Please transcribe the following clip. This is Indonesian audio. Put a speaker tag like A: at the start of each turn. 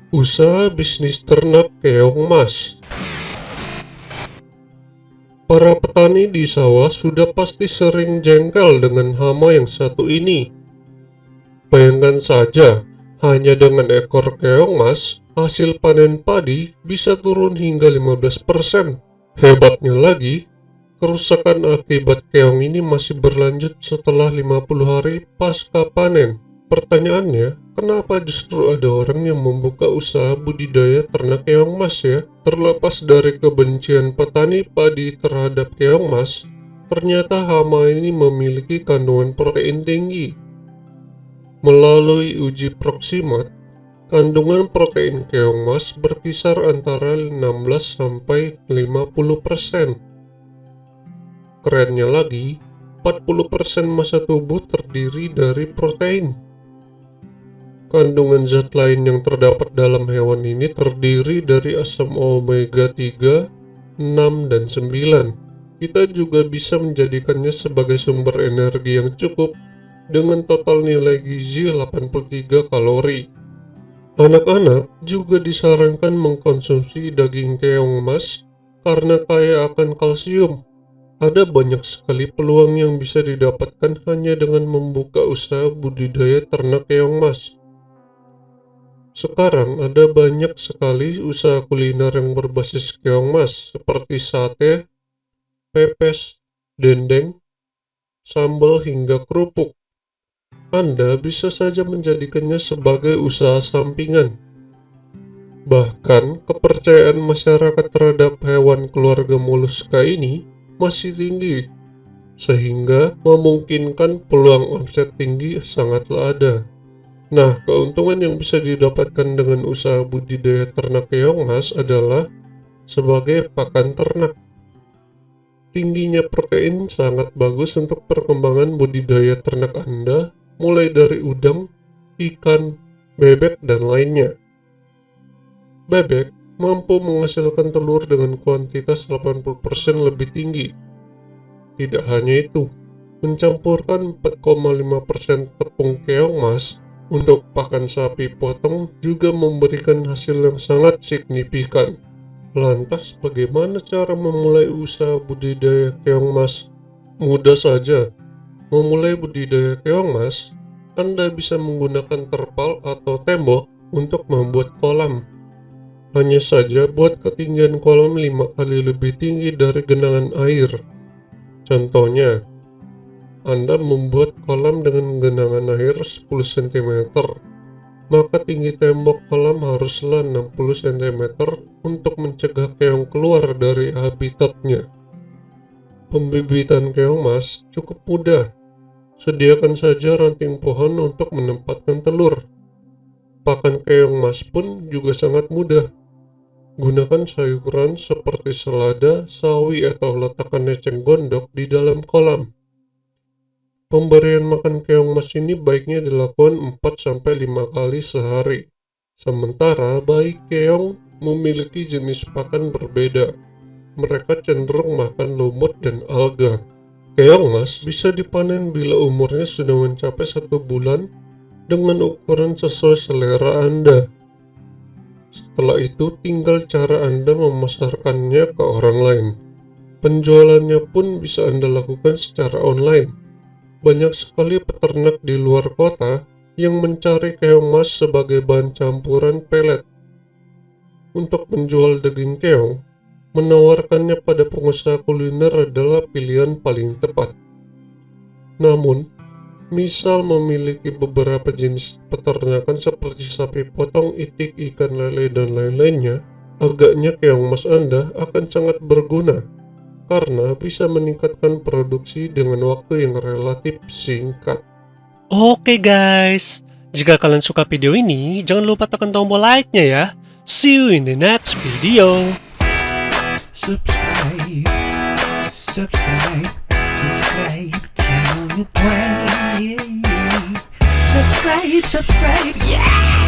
A: Usaha bisnis ternak keong mas. Para petani di sawah sudah pasti sering jengkel dengan hama yang satu ini. Bayangkan saja, hanya dengan ekor keong mas, hasil panen padi bisa turun hingga 15%. Hebatnya lagi, kerusakan akibat keong ini masih berlanjut setelah 50 hari pasca panen. Pertanyaannya, kenapa justru ada orang yang membuka usaha budidaya ternak keong mas ya? Terlepas dari kebencian petani padi terhadap keong mas, ternyata hama ini memiliki kandungan protein tinggi. Melalui uji proksimat, kandungan protein keong mas berkisar antara 16-50%. Kerennya lagi, 40% massa tubuh terdiri dari protein. Kandungan zat lain yang terdapat dalam hewan ini terdiri dari asam omega 3, 6, dan 9. Kita juga bisa menjadikannya sebagai sumber energi yang cukup dengan total nilai gizi 83 kalori. Anak-anak juga disarankan mengkonsumsi daging keong mas karena kaya akan kalsium. Ada banyak sekali peluang yang bisa didapatkan hanya dengan membuka usaha budidaya ternak keong mas. Sekarang ada banyak sekali usaha kuliner yang berbasis keong mas seperti sate, pepes, dendeng, sambal hingga kerupuk. Anda bisa saja menjadikannya sebagai usaha sampingan. Bahkan kepercayaan masyarakat terhadap hewan keluarga moluska ini masih tinggi, sehingga memungkinkan peluang omset tinggi sangatlah ada. Nah, keuntungan yang bisa didapatkan dengan usaha budidaya ternak keong mas adalah sebagai pakan ternak. Tingginya protein sangat bagus untuk perkembangan budidaya ternak Anda, mulai dari udang, ikan, bebek, dan lainnya. Bebek mampu menghasilkan telur dengan kuantitas 80% lebih tinggi. Tidak hanya itu, mencampurkan 4,5% tepung keong mas untuk pakan sapi potong juga memberikan hasil yang sangat signifikan. Lantas bagaimana cara memulai usaha budidaya keong mas? Mudah saja. Memulai budidaya keong mas, Anda bisa menggunakan terpal atau tembok untuk membuat kolam. Hanya saja buat ketinggian kolam 5 kali lebih tinggi dari genangan air. Contohnya, Anda membuat kolam dengan genangan air 10 cm, maka tinggi tembok kolam haruslah 60 cm untuk mencegah keong keluar dari habitatnya. Pembibitan keong mas cukup mudah. Sediakan saja ranting pohon untuk menempatkan telur. Pakan keong mas pun juga sangat mudah. Gunakan sayuran seperti selada, sawi, atau letakkan eceng gondok di dalam kolam. Pemberian makan keong mas ini baiknya dilakukan 4-5 kali sehari. Sementara bayi keong memiliki jenis pakan berbeda. Mereka cenderung makan lumut dan alga. Keong mas bisa dipanen bila umurnya sudah mencapai 1 bulan dengan ukuran sesuai selera Anda. Setelah itu tinggal cara Anda memasarkannya ke orang lain. Penjualannya pun bisa Anda lakukan secara online. Banyak sekali peternak di luar kota yang mencari keong mas sebagai bahan campuran pelet. Untuk menjual daging keong, menawarkannya pada pengusaha kuliner adalah pilihan paling tepat. Namun, misal memiliki beberapa jenis peternakan seperti sapi potong, itik, ikan lele, dan lain-lainnya, agaknya keong mas Anda akan sangat berguna karena bisa meningkatkan produksi dengan waktu yang relatif singkat.
B: Oke guys, jika kalian suka video ini, jangan lupa tekan tombol like-nya ya. See you in the next video.
C: Subscribe, subscribe, subscribe channel Wayne, yeah, yeah. Subscribe, subscribe, yeah.